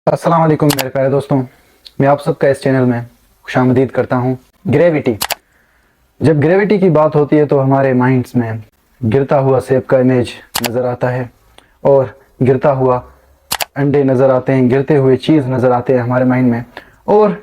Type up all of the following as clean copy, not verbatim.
अस्सलाम वालेकुम मेरे प्यारे दोस्तों, मैं आप सबका इस चैनल में खुशामदीद करता हूँ। ग्रेविटी, जब ग्रेविटी की बात होती है तो हमारे माइंड्स में गिरता हुआ सेब का इमेज नज़र आता है और गिरता हुआ अंडे नज़र आते हैं, गिरते हुए चीज़ नज़र आते हैं हमारे माइंड में। और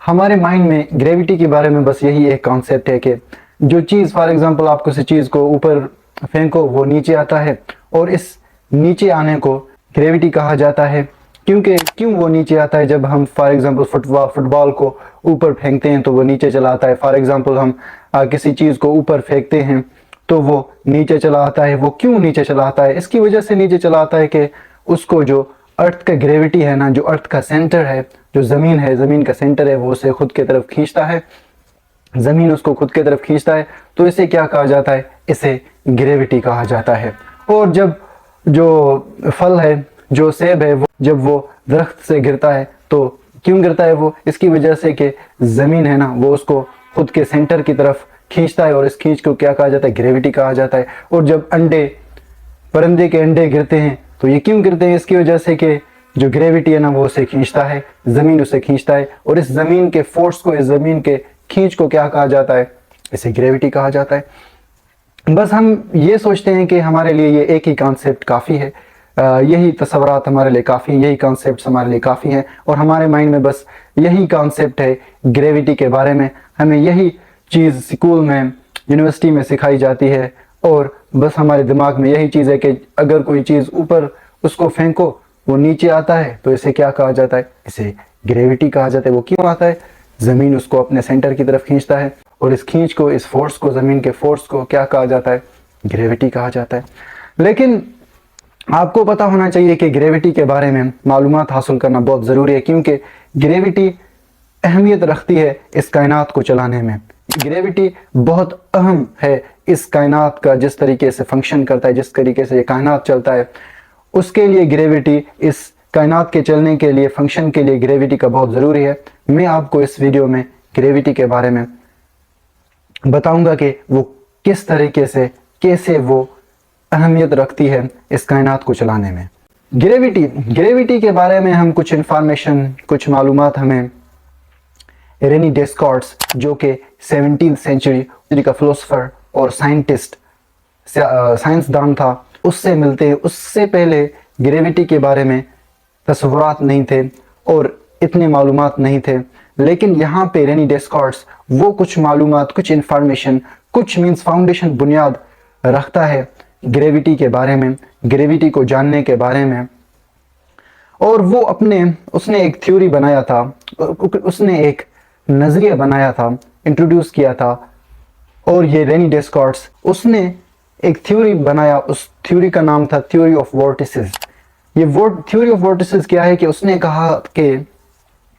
हमारे माइंड में ग्रेविटी के बारे में बस यही एक कॉन्सेप्ट है कि जो चीज़, फॉर एग्ज़ाम्पल आप किसी चीज़ को ऊपर फेंको वो नीचे आता है, और इस नीचे आने को ग्रेविटी कहा जाता है। क्यों वो नीचे आता है? जब हम फॉर एग्जांपल फुटबॉल को ऊपर फेंकते हैं तो वो नीचे चला आता है। फॉर एग्जांपल हम किसी चीज़ को ऊपर फेंकते हैं तो वो नीचे चला आता है। वो क्यों नीचे चला आता है? इसकी वजह से नीचे चला आता है कि उसको जो अर्थ का ग्रेविटी है ना, जो अर्थ का सेंटर है, जो ज़मीन है, ज़मीन का सेंटर है, वो उसे खुद की तरफ खींचता है। ज़मीन उसको खुद की तरफ खींचता है, तो इसे क्या कहा जाता है? इसे ग्रेविटी कहा जाता है। और जब जो फल है, जो सेब है, वो जब वो दरख्त से गिरता है तो क्यों गिरता है वो? इसकी वजह से कि ज़मीन है ना, वो उसको खुद के सेंटर की तरफ खींचता है, और इस खींच को क्या कहा जाता है? ग्रेविटी कहा जाता है। और जब परिंदे के अंडे गिरते हैं तो ये क्यों गिरते हैं? इसकी वजह से कि जो ग्रेविटी है ना, वो उसे खींचता है, ज़मीन उसे खींचता है, और इस ज़मीन के फोर्स को, इस ज़मीन के खींच को क्या कहा जाता है? इसे ग्रेविटी कहा जाता है। बस हम ये सोचते हैं कि हमारे लिए ये एक ही कॉन्सेप्ट काफ़ी है, यही तस्वुरात हमारे लिए काफ़ी हैं, यही कॉन्सेप्ट हमारे लिए काफ़ी हैं, और हमारे माइंड में बस यही कॉन्सेप्ट है ग्रेविटी के बारे में। हमें यही चीज़ स्कूल में, यूनिवर्सिटी में सिखाई जाती है, और बस हमारे दिमाग में यही चीज़ है कि अगर कोई चीज़ ऊपर उसको फेंको वो नीचे आता है तो इसे क्या कहा जाता है? इसे ग्रेविटी कहा जाता है। वो क्यों आता है? ज़मीन उसको अपने सेंटर की तरफ खींचता है, और इस खींच को, इस फोर्स को, ज़मीन के फोर्स को क्या कहा जाता है? ग्रेविटी कहा जाता है। लेकिन आपको पता होना चाहिए कि ग्रेविटी के बारे में मालूमात हासिल करना बहुत ज़रूरी है, क्योंकि ग्रेविटी अहमियत रखती है इस कायनात को चलाने में। ग्रेविटी बहुत अहम है इस कायनात का, जिस तरीके से फंक्शन करता है, जिस तरीके से ये कायनात चलता है, उसके लिए ग्रेविटी, इस कायनात के चलने के लिए, फंक्शन के लिए ग्रेविटी का बहुत ज़रूरी है। मैं आपको इस वीडियो में ग्रेविटी के बारे में बताऊंगा कि वो किस तरीके से, कैसे वो अहमियत रखती है इस कायनात को चलाने में। ग्रेविटी के बारे में हम कुछ इंफॉर्मेशन, कुछ मालूमात हमें रेनी डेस्कार्ट्स, जो कि 17वीं सेंचुरी का फिलोसोफर और साइंटिस्ट, साइंसदान था, उससे मिलते हैं। उससे पहले ग्रेविटी के बारे में तस्वुरात नहीं थे और इतने मालूमात नहीं थे। लेकिन यहाँ पे रेनी डेस्कार्ट्स वो कुछ मालूमात, कुछ इंफॉर्मेशन, कुछ मीन्स फाउंडेशन, बुनियाद रखता है ग्रेविटी के बारे में, ग्रेविटी को जानने के बारे में। और वो उसने एक थ्योरी बनाया था, उसने एक नज़रिया बनाया था, इंट्रोड्यूस किया था। और ये रेनी डेस्कार्ट्स, उसने एक थ्योरी बनाया, उस थ्योरी का नाम था थ्योरी ऑफ वोर्टिसेस। ये थ्योरी ऑफ वोर्टिसेस क्या है? कि उसने कहा कि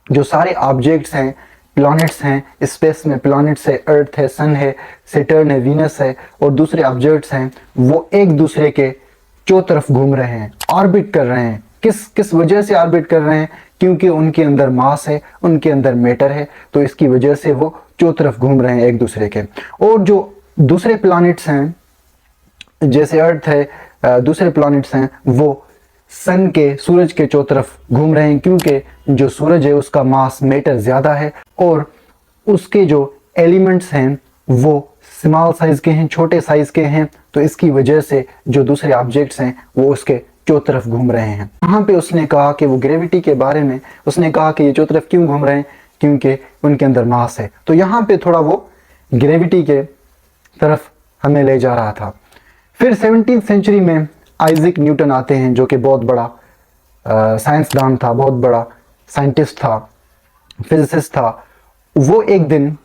जो सारे ऑब्जेक्ट्स हैं, प्लैनेट्स हैं स्पेस में, प्लैनेट्स है, अर्थ है, सन है, सैटर्न है, वीनस है, और दूसरे ऑब्जेक्ट्स हैं, वो एक दूसरे के चौ तरफ घूम रहे हैं, ऑर्बिट कर रहे हैं। किस वजह से ऑर्बिट कर रहे हैं? क्योंकि उनके अंदर मास है, उनके अंदर मैटर है, तो इसकी वजह से वो चौ तरफ घूम रहे हैं एक दूसरे के। और जो दूसरे प्लैनेट्स हैं, जैसे अर्थ है, दूसरे प्लैनेट्स हैं, वो सन के, सूरज के चौ तरफ घूम रहे हैं, क्योंकि जो सूरज है उसका मास, मैटर ज़्यादा है, और उसके जो एलिमेंट्स हैं वो स्मॉल साइज के हैं, छोटे साइज के हैं। तो इसकी वजह से जो दूसरे ऑब्जेक्ट्स हैं वो उसके चौ तरफ घूम रहे हैं। वहाँ पे उसने कहा कि वो ग्रेविटी के बारे में उसने कहा कि ये चौ तरफ क्यों घूम रहे हैं? क्योंकि उनके अंदर मास है। तो यहाँ पे थोड़ा वो ग्रेविटी के तरफ हमें ले जा रहा था। फिर 17वीं सेंचुरी में आइजैक न्यूटन आते हैं, जो कि बहुत बड़ा साइंसदान था, बहुत बड़ा साइंटिस्ट था, फिजिसिस्ट था। वो एक दिन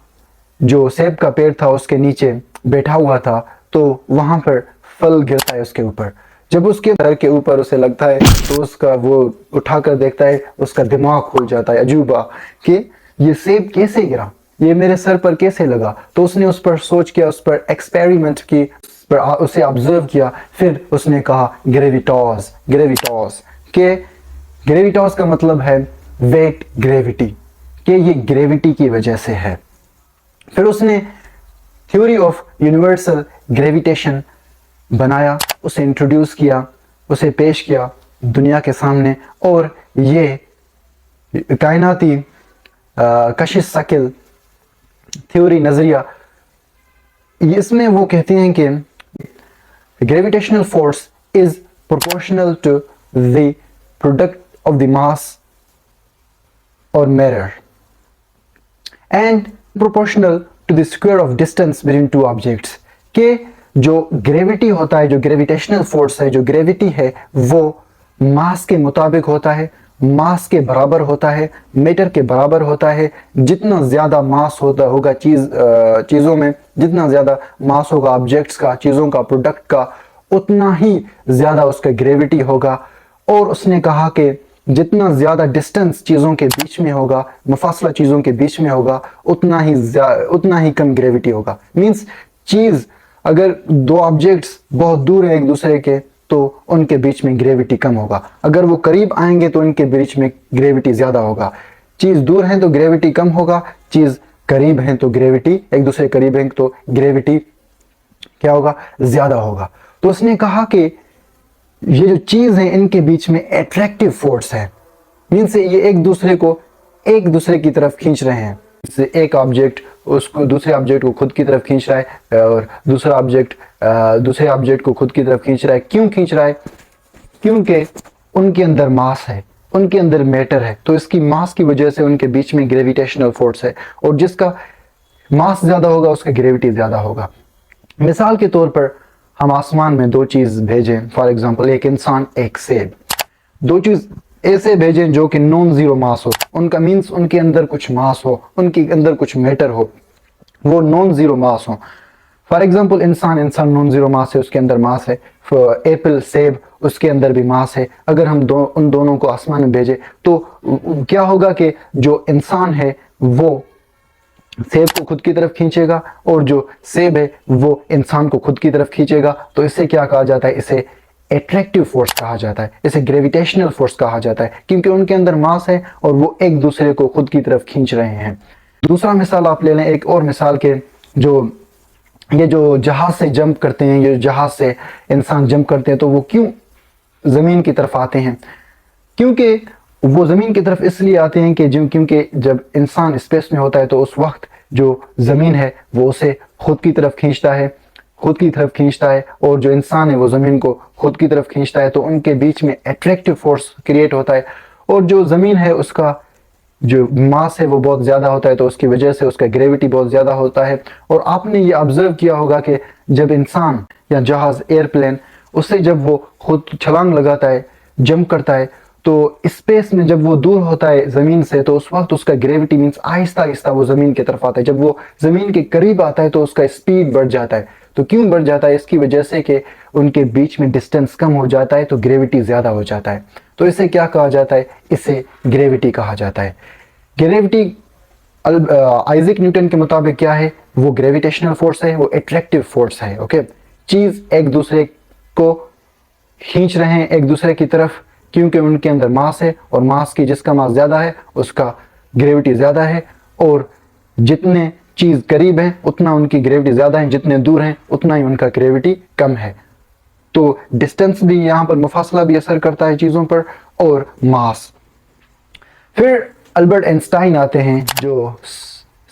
जो सेब का पेड़ था उसके नीचे बैठा हुआ था, तो वहाँ पर फल गिरता है उसके ऊपर। जब उसके सर के ऊपर उसे लगता है तो उसका, वो उठाकर देखता है, उसका दिमाग खुल जाता है, अजूबा, कि ये सेब कैसे गिरा, ये मेरे सर पर कैसे लगा। तो उसने उस पर सोच किया, उस पर एक्सपेरिमेंट की, पर उसे ऑब्जर्व किया। फिर उसने कहा ग्रेविटॉस, ग्रेविटॉस, के ग्रेविटॉस का मतलब है वेट ग्रेविटी, कि ये ग्रेविटी की वजह से है। फिर उसने थ्योरी ऑफ यूनिवर्सल ग्रेविटेशन बनाया, उसे इंट्रोड्यूस किया, उसे पेश किया दुनिया के सामने, और ये कायनाती कशिश शक्ल थ्योरी नज़रिया, इसमें वो कहते हैं कि gravitational force is proportional to the product of the mass और mirror and proportional to the square of distance between two objects. के जो ग्रेविटी होता है, जो ग्रेविटेशनल फोर्स है, जो ग्रेविटी है, वो मास के मुताबिक होता है, मास के बराबर होता है, मैटर के बराबर होता है। जितना ज़्यादा मास होगा चीज़ों में, जितना ज़्यादा मास होगा ऑब्जेक्ट्स का, चीज़ों का, प्रोडक्ट का, उतना ही ज़्यादा उसका ग्रेविटी होगा। और उसने कहा कि जितना ज़्यादा डिस्टेंस चीज़ों के बीच में होगा, मुफासला चीज़ों के बीच में होगा, उतना ही कम ग्रेविटी होगा। मीन्स चीज़ अगर दो ऑब्जेक्ट्स बहुत दूर है एक दूसरे के तो उनके बीच में ग्रेविटी कम होगा, अगर वो करीब आएंगे तो उनके बीच में ग्रेविटी ज़्यादा होगा। चीज़ दूर है तो ग्रेविटी कम होगा, चीज़ करीब है तो ग्रेविटी, एक दूसरे करीब है तो ग्रेविटी क्या होगा, ज़्यादा होगा। तो उसने कहा कि ये जो चीज़ है इनके बीच में एट्रैक्टिव फोर्स है, मीन्स ये एक दूसरे की तरफ खींच रहे हैं। जैसे एक ऑब्जेक्ट उसको दूसरे ऑब्जेक्ट को खुद की तरफ खींच रहा है और दूसरा ऑब्जेक्ट दूसरे ऑब्जेक्ट को खुद की तरफ खींच रहा है। क्यों खींच रहा है? क्योंकि उनके अंदर मास है, उनके अंदर मैटर है, तो इसकी मास की वजह से उनके बीच में ग्रेविटेशनल फोर्स है, और जिसका मास ज्यादा होगा उसका ग्रेविटी ज्यादा होगा। मिसाल के तौर पर हम आसमान में दो चीज भेजें, फॉर एग्जांपल एक इंसान एक सेब, दो चीज ऐसे भेजें जो कि नॉन जीरो मास हो, उनका मीन्स उनके अंदर कुछ मास हो, उनके अंदर कुछ मैटर हो, वो नॉन जीरो मास हो। फॉर एग्जांपल इंसान नॉन जीरो मास है, उसके अंदर मास है। एप्पल सेब, उसके अंदर भी मास है। अगर हम उन दोनों को आसमान में भेजें तो क्या होगा कि जो इंसान है वो सेब को खुद की तरफ खींचेगा और जो सेब है वो इंसान को खुद की तरफ खींचेगा। तो इसे क्या कहा जाता है? इसे एट्रैक्टिव फोर्स कहा जाता है, इसे ग्रेविटेशनल फोर्स कहा जाता है, क्योंकि उनके अंदर मास है और वो एक दूसरे को खुद की तरफ खींच रहे हैं। दूसरा मिसाल आप ले लें, एक और मिसाल के, ये जो जहाज से जंप करते हैं, ये जहाज से इंसान जंप करते हैं तो वो क्यों जमीन की तरफ आते हैं? क्योंकि वो जमीन की तरफ इसलिए आते हैं कि क्योंकि जब इंसान स्पेस में होता है तो उस वक्त जो जमीन है वो उसे खुद की तरफ खींचता है, और जो इंसान है वो जमीन को खुद की तरफ खींचता है, तो उनके बीच में एट्रैक्टिव फोर्स क्रिएट होता है। और जो जमीन है उसका जो मास है वो बहुत ज्यादा होता है, तो उसकी वजह से उसका ग्रेविटी बहुत ज्यादा होता है। और आपने ये ऑब्जर्व किया होगा कि जब इंसान या जहाज, एयरप्लेन, उससे जब वो खुद छलांग लगाता है, जंप करता है, तो स्पेस में जब वो दूर होता है जमीन से तो उस वक्त उसका ग्रेविटी मीन्स आहिस्ता आहिस्ता वो जमीन की तरफ आता है। जब वो जमीन के करीब आता है तो उसका स्पीड बढ़ जाता है। तो क्यों बढ़ जाता है? इसकी वजह से कि उनके बीच में डिस्टेंस कम हो जाता है तो ग्रेविटी ज्यादा हो जाता है। तो इसे क्या कहा जाता है? इसे ग्रेविटी कहा जाता है। ग्रेविटी आइजैक न्यूटन के मुताबिक क्या है? वो ग्रेविटेशनल फोर्स है, वो एट्रैक्टिव फोर्स है। ओके, चीज एक दूसरे को खींच रहे हैं एक दूसरे की तरफ, क्योंकि उनके अंदर मास है, और मास की जिसका मास ज्यादा है उसका ग्रेविटी ज्यादा है, और जितने चीज करीब है उतना उनकी ग्रेविटी ज्यादा है, जितने दूर हैं उतना ही उनका ग्रेविटी कम है। तो डिस्टेंस भी यहाँ पर, मुफासला भी असर करता है चीजों पर, और मास। फिर अल्बर्ट आइंस्टाइन आते हैं, जो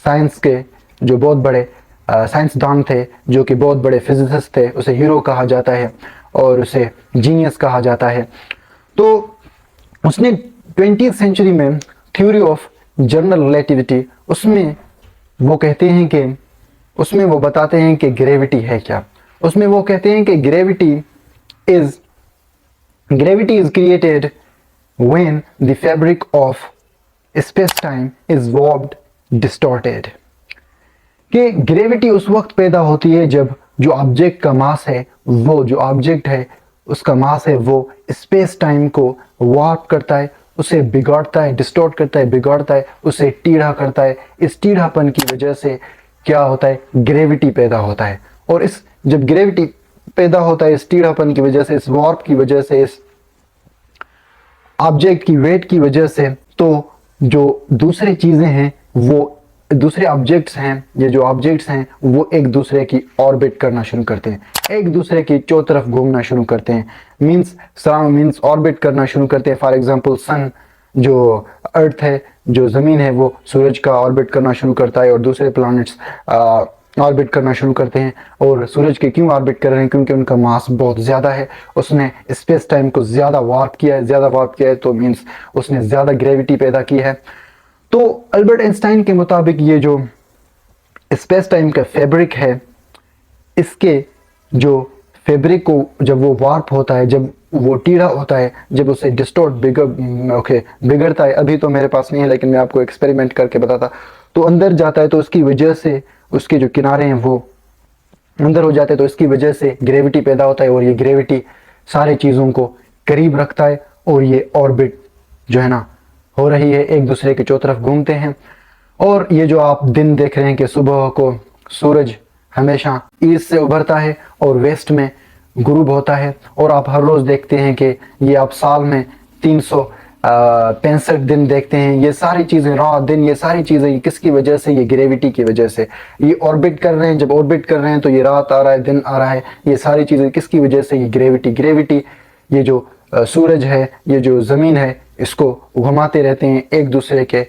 साइंस के जो बहुत बड़े साइंसदान थे, जो कि बहुत बड़े फिजिसिस्ट थे। उसे हीरो कहा जाता है और उसे जीनियस कहा जाता है। तो उसने 20वीं सेंचुरी में थ्योरी ऑफ जनरल रिलेटिविटी, उसमें वो कहते हैं कि, उसमें वो बताते हैं कि ग्रेविटी है क्या। उसमें वो कहते हैं कि gravity is created when the fabric of space time is warped, distorted. कि ग्रेविटी उस वक्त पैदा होती है जब जो ऑब्जेक्ट का मास है, वो जो ऑब्जेक्ट है उसका मास है, वो स्पेस टाइम को वार्प करता है, उसे बिगाड़ता है, डिस्टॉर्ट करता है, बिगाड़ता है, उसे टीढ़ा करता है। इस टीढ़ापन की वजह से क्या होता है? ग्रेविटी पैदा होता है। और इस जब ग्रेविटी पैदा होता है, इस टीढ़ापन की वजह से, इस वार्प की वजह से, इस ऑब्जेक्ट की वेट की वजह से, तो जो दूसरी चीजें हैं, वो दूसरे ऑब्जेक्ट्स हैं, ये जो ऑब्जेक्ट्स हैं वो एक दूसरे की ऑर्बिट करना शुरू करते हैं, एक दूसरे की चारों तरफ घूमना शुरू करते हैं। मींस ऑर्बिट करना शुरू करते हैं। फॉर एग्जांपल सन जो अर्थ है, जो ज़मीन है, वो सूरज का ऑर्बिट करना शुरू करता है और दूसरे प्लैनेट्स ऑर्बिट करना शुरू करते हैं। और सूरज के क्यों ऑर्बिट कर रहे हैं? क्योंकि उनका मास बहुत ज़्यादा है, उसने स्पेस टाइम को ज़्यादा वार्प किया है। ज़्यादा वार्प किया है तो मीन्स उसने ज़्यादा ग्रेविटी पैदा की है। तो अल्बर्ट आइंस्टाइन के मुताबिक ये जो स्पेस टाइम का फैब्रिक है, इसके जो फैब्रिक को जब वो वार्प होता है, जब वो टीढ़ा होता है, जब उसे डिस्टॉर्ट बिगड़ता है, अभी तो मेरे पास नहीं है लेकिन मैं आपको एक्सपेरिमेंट करके बताता, तो अंदर जाता है, तो उसकी वजह से उसके जो किनारे हैं वो अंदर हो जाते हैं, तो इसकी वजह से ग्रेविटी पैदा होता है और ये ग्रेविटी सारी चीज़ों को करीब रखता है और ये ऑर्बिट जो है ना हो रही है, एक दूसरे के चौतरफ घूमते हैं। और ये जो आप दिन देख रहे हैं कि सुबह को सूरज हमेशा ईस्ट से उभरता है और वेस्ट में गुरूब होता है, और आप हर रोज़ देखते हैं कि ये आप साल में 365 दिन देखते हैं। ये सारी चीज़ें, रात दिन, ये सारी चीज़ें, ये किसकी वजह से? ये ग्रेविटी की वजह से। ये ऑर्बिट कर रहे हैं, जब ऑर्बिट कर रहे हैं तो ये रात आ रहा है, दिन आ रहा है, ये सारी चीज़ें किसकी वजह से? ये ग्रेविटी। ये जो सूरज है, ये जो ज़मीन है, इसको घुमाते रहते हैं एक दूसरे के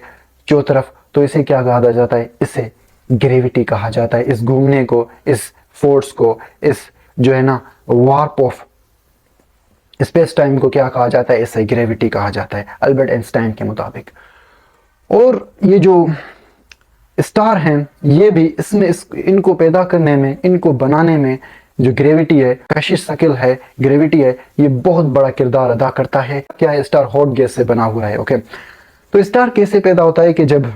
चौतरफ, तो इसे क्या कहा जाता है? इसे ग्रेविटी कहा जाता है। इस घूमने को, इस फोर्स को, इस जो है ना वार्प ऑफ स्पेस टाइम को क्या कहा जाता है? इसे ग्रेविटी कहा जाता है अल्बर्ट आइंस्टाइन के मुताबिक। और ये जो स्टार हैं, ये भी इसमें इनको पैदा करने में, इनको बनाने में जो ग्रेविटी है, कशिश शक्ल है, ग्रेविटी है, ये बहुत बड़ा किरदार अदा करता है। क्या है? स्टार हॉट गैस से बना हुआ है। ओके, तो स्टार कैसे पैदा होता है? कि जब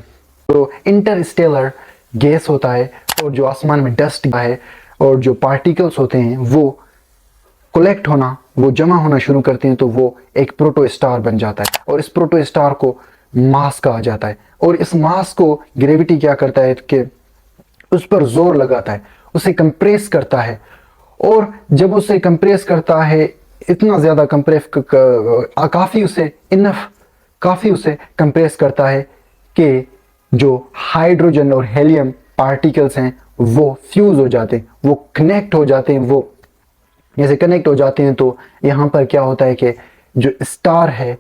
तो इंटरस्टेलर गैस होता है और जो आसमान में डस्ट है और जो पार्टिकल्स होते हैं वो कलेक्ट होना, वो जमा होना शुरू करते हैं, तो वो एक प्रोटो स्टार बन जाता है। और इस प्रोटो स्टार को मास कहा जाता है। और इस मास को ग्रेविटी क्या करता है कि उस पर जोर लगाता है, उसे कंप्रेस करता है। और जब उसे कंप्रेस करता है, इतना ज़्यादा काफ़ी उसे कंप्रेस करता है कि जो हाइड्रोजन और हेलियम पार्टिकल्स हैं वो फ्यूज हो जाते हैं, वो कनेक्ट हो जाते हैं। वो जैसे कनेक्ट हो जाते हैं तो यहाँ पर क्या होता है कि जो स्टार है,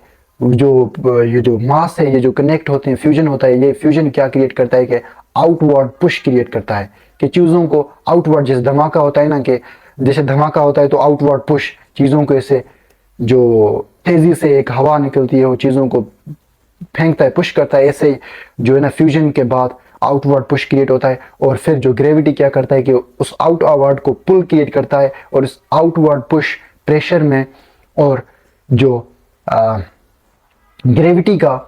ये जो मास है, ये जो कनेक्ट होते हैं, फ्यूजन होता है। ये फ्यूजन क्या क्रिएट करता है कि आउटवर्ड पुश क्रिएट करता है, कि चीज़ों को आउटवर्ड, जैसे धमाका होता है ना, कि जैसे धमाका होता है तो आउटवर्ड पुश, चीज़ों को ऐसे जो तेज़ी से एक हवा निकलती है वो चीज़ों को फेंकता है, पुश करता है। ऐसे जो है ना फ्यूजन के बाद आउटवर्ड पुश क्रिएट होता है। और फिर जो ग्रेविटी क्या करता है कि उस आउटवर्ड को पुल क्रिएट करता है, और इस आउटवर्ड पुश प्रेशर में और जो ग्रेविटी का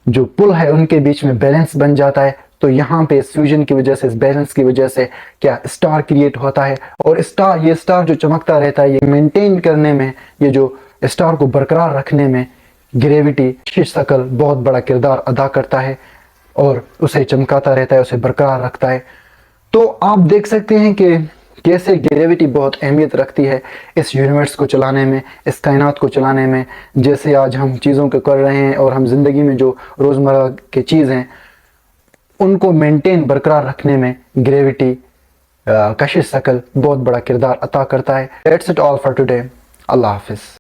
जो पुल है उनके बीच में बैलेंस बन जाता है। तो यहाँ पे इस फ्यूजन की वजह से, इस बैलेंस की वजह से क्या स्टार क्रिएट होता है। और ये स्टार जो चमकता रहता है, ये मेंटेन करने में, ये जो स्टार को बरकरार रखने में ग्रेविटी शक्ल बहुत बड़ा किरदार अदा करता है और उसे चमकाता रहता है, उसे बरकरार रखता है। तो आप देख सकते हैं कि कैसे ग्रेविटी बहुत अहमियत रखती है इस यूनिवर्स को चलाने में, इस कायनात को चलाने में। जैसे आज हम चीज़ों को कर रहे हैं और हम ज़िंदगी में जो रोज़मर्रा के चीज़ हैं उनको मेंटेन, बरकरार रखने में ग्रेविटी कशिश शक्ल बहुत बड़ा किरदार अता करता है। That's it all for today. अल्लाह हाफिज़।